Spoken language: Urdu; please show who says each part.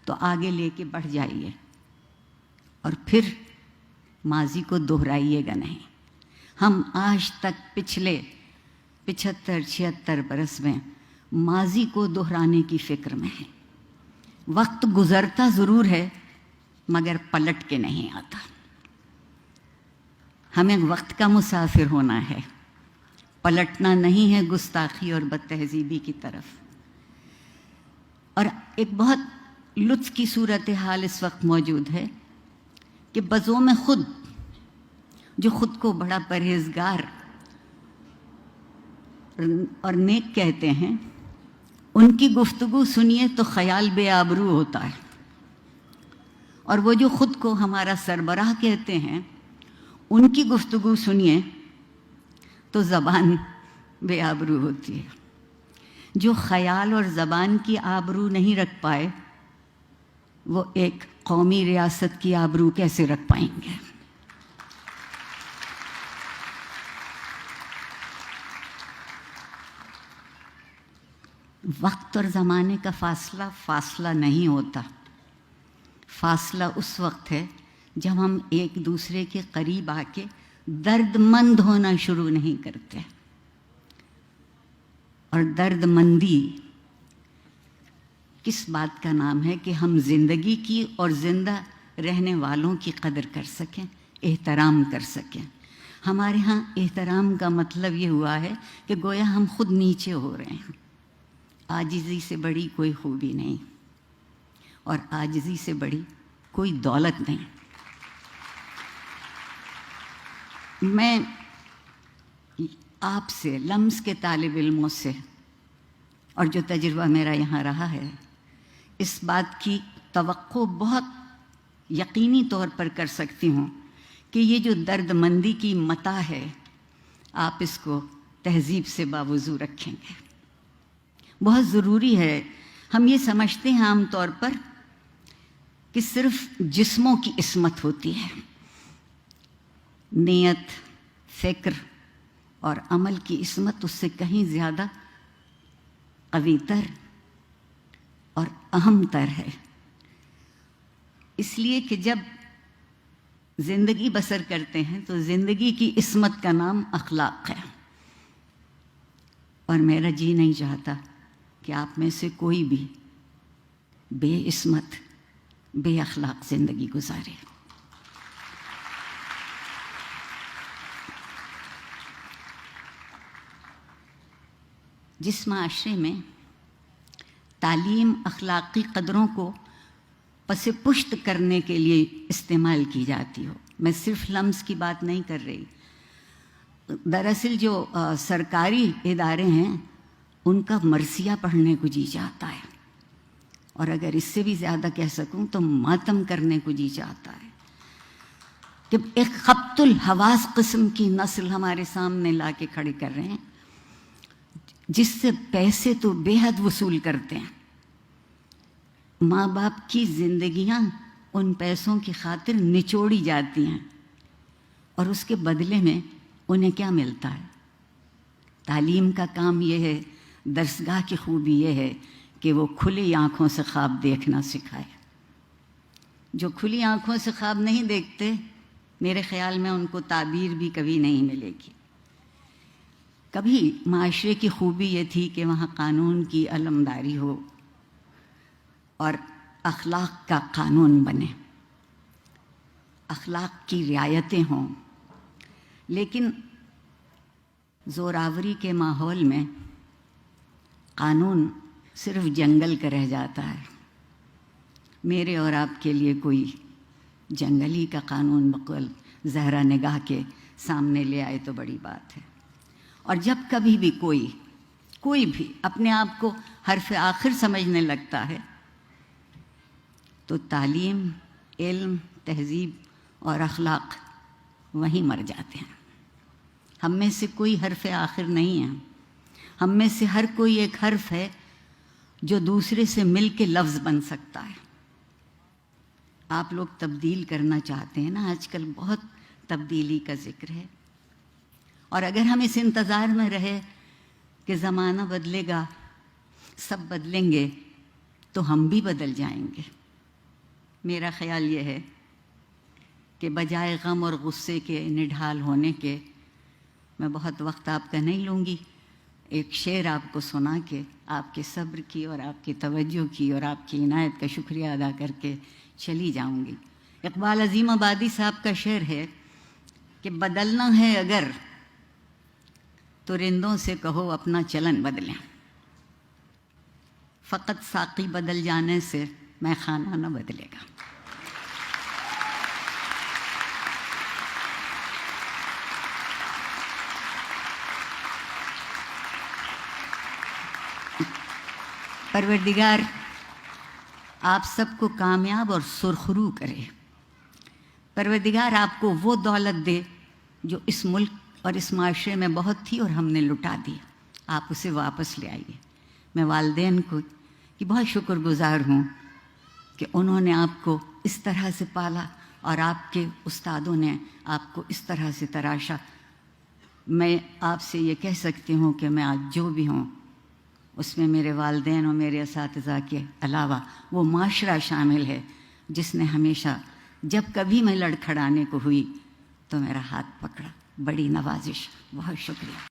Speaker 1: تو آگے لے کے بڑھ جائیے اور پھر ماضی کو دہرائیے گا نہیں۔ ہم آج تک پچھلے 75-76 برس میں ماضی کو دہرانے کی فکر میں ہیں۔ وقت گزرتا ضرور ہے مگر پلٹ کے نہیں آتا۔ ہمیں وقت کا مسافر ہونا ہے، پلٹنا نہیں ہے گستاخی اور بد تہذیبی کی طرف۔ اور ایک بہت لطف کی صورتحال اس وقت موجود ہے کہ بزوم خود جو خود کو بڑا پرہیزگار اور نیک کہتے ہیں، ان کی گفتگو سنیے تو خیال بے آبرو ہوتا ہے، اور وہ جو خود کو ہمارا سربراہ کہتے ہیں ان کی گفتگو سنیے تو زبان بے آبرو ہوتی ہے۔ جو خیال اور زبان کی آبرو نہیں رکھ پائے وہ ایک قومی ریاست کی آبرو کیسے رکھ پائیں گے؟ وقت اور زمانے کا فاصلہ نہیں ہوتا۔ فاصلہ اس وقت ہے جب ہم ایک دوسرے کے قریب آ کے درد مند ہونا شروع نہیں کرتے، اور درد مندی کس بات کا نام ہے کہ ہم زندگی کی اور زندہ رہنے والوں کی قدر کر سکیں، احترام کر سکیں۔ ہمارے ہاں احترام کا مطلب یہ ہوا ہے کہ گویا ہم خود نیچے ہو رہے ہیں۔ عاجزی سے بڑی کوئی خوبی نہیں، اور عاجزی سے بڑی کوئی دولت نہیں۔ میں آپ سے، لمس کے طالب علموں سے، اور جو تجربہ میرا یہاں رہا ہے، اس بات کی توقع بہت یقینی طور پر کر سکتی ہوں کہ یہ جو درد مندی کی متاع ہے، آپ اس کو تہذیب سے باوضو رکھیں گے۔ بہت ضروری ہے۔ ہم یہ سمجھتے ہیں عام طور پر کہ صرف جسموں کی عصمت ہوتی ہے، نیت، فکر اور عمل کی عصمت اس سے کہیں زیادہ قوی تر اور اہم تر ہے۔ اس لیے کہ جب زندگی بسر کرتے ہیں تو زندگی کی عصمت کا نام اخلاق ہے، اور میرا جی نہیں چاہتا کہ آپ میں سے کوئی بھی بے عصمت، بے اخلاق زندگی گزارے۔ جس معاشرے میں تعلیم اخلاقی قدروں کو پس پشت کرنے کے لیے استعمال کی جاتی ہو، میں صرف لمس کی بات نہیں کر رہی، دراصل جو سرکاری ادارے ہیں ان کا مرثیہ پڑھنے کو جی چاہتا ہے، اور اگر اس سے بھی زیادہ کہہ سکوں تو ماتم کرنے کو جی چاہتا ہے کہ ایک خبط الحواس قسم کی نسل ہمارے سامنے لا کے کھڑی کر رہے ہیں، جس سے پیسے تو بے حد وصول کرتے ہیں۔ ماں باپ کی زندگیاں ان پیسوں کی خاطر نچوڑی جاتی ہیں، اور اس کے بدلے میں انہیں کیا ملتا ہے؟ تعلیم کا کام یہ ہے، درسگاہ کی خوبی یہ ہے کہ وہ کھلی آنکھوں سے خواب دیکھنا سکھائے۔ جو کھلی آنکھوں سے خواب نہیں دیکھتے، میرے خیال میں ان کو تعبیر بھی کبھی نہیں ملے گی۔ کبھی معاشرے کی خوبی یہ تھی کہ وہاں قانون کی علمداری ہو اور اخلاق کا قانون بنے، اخلاق کی رعایتیں ہوں، لیکن زوراوری کے ماحول میں قانون صرف جنگل کا رہ جاتا ہے۔ میرے اور آپ کے لیے کوئی جنگلی کا قانون بقول زہرا نگاہ کے سامنے لے آئے تو بڑی بات ہے۔ اور جب کبھی بھی کوئی بھی اپنے آپ کو حرف آخر سمجھنے لگتا ہے تو تعلیم، علم، تہذیب اور اخلاق وہیں مر جاتے ہیں۔ ہم میں سے کوئی حرف آخر نہیں ہے، ہم میں سے ہر کوئی ایک حرف ہے جو دوسرے سے مل کے لفظ بن سکتا ہے۔ آپ لوگ تبدیل کرنا چاہتے ہیں نا، آج کل بہت تبدیلی کا ذکر ہے، اور اگر ہم اس انتظار میں رہے کہ زمانہ بدلے گا، سب بدلیں گے، تو ہم بھی بدل جائیں گے۔ میرا خیال یہ ہے کہ بجائے غم اور غصے کے نڈھال ہونے کے میں بہت وقت آپ کا نہیں لوں گی، ایک شعر آپ کو سنا کے آپ کے صبر کی اور آپ کی توجہ کی اور آپ کی عنایت کا شکریہ ادا کر کے چلی جاؤں گی۔ اقبال عظیم آبادی صاحب کا شعر ہے کہ بدلنا ہے اگر تو رندوں سے کہو اپنا چلن بدلیں، فقط ساقی بدل جانے سے میں خانہ نہ بدلے گا۔ پروردگار آپ سب کو کامیاب اور سرخرو کرے، پروردگار آپ کو وہ دولت دے جو اس ملک اور اس معاشرے میں بہت تھی اور ہم نے لٹا دی، آپ اسے واپس لے آئیے۔ میں والدین کی بہت شکر گزار ہوں کہ انہوں نے آپ کو اس طرح سے پالا اور آپ کے استادوں نے آپ کو اس طرح سے تراشا۔ میں آپ سے یہ کہہ سکتی ہوں کہ میں آج جو بھی ہوں اس میں میرے والدین اور میرے اساتذہ کے علاوہ وہ معاشرہ شامل ہے جس نے ہمیشہ جب کبھی میں لڑکھڑانے کو ہوئی تو میرا ہاتھ پکڑا۔ بڑی نوازش، بہت شکریہ۔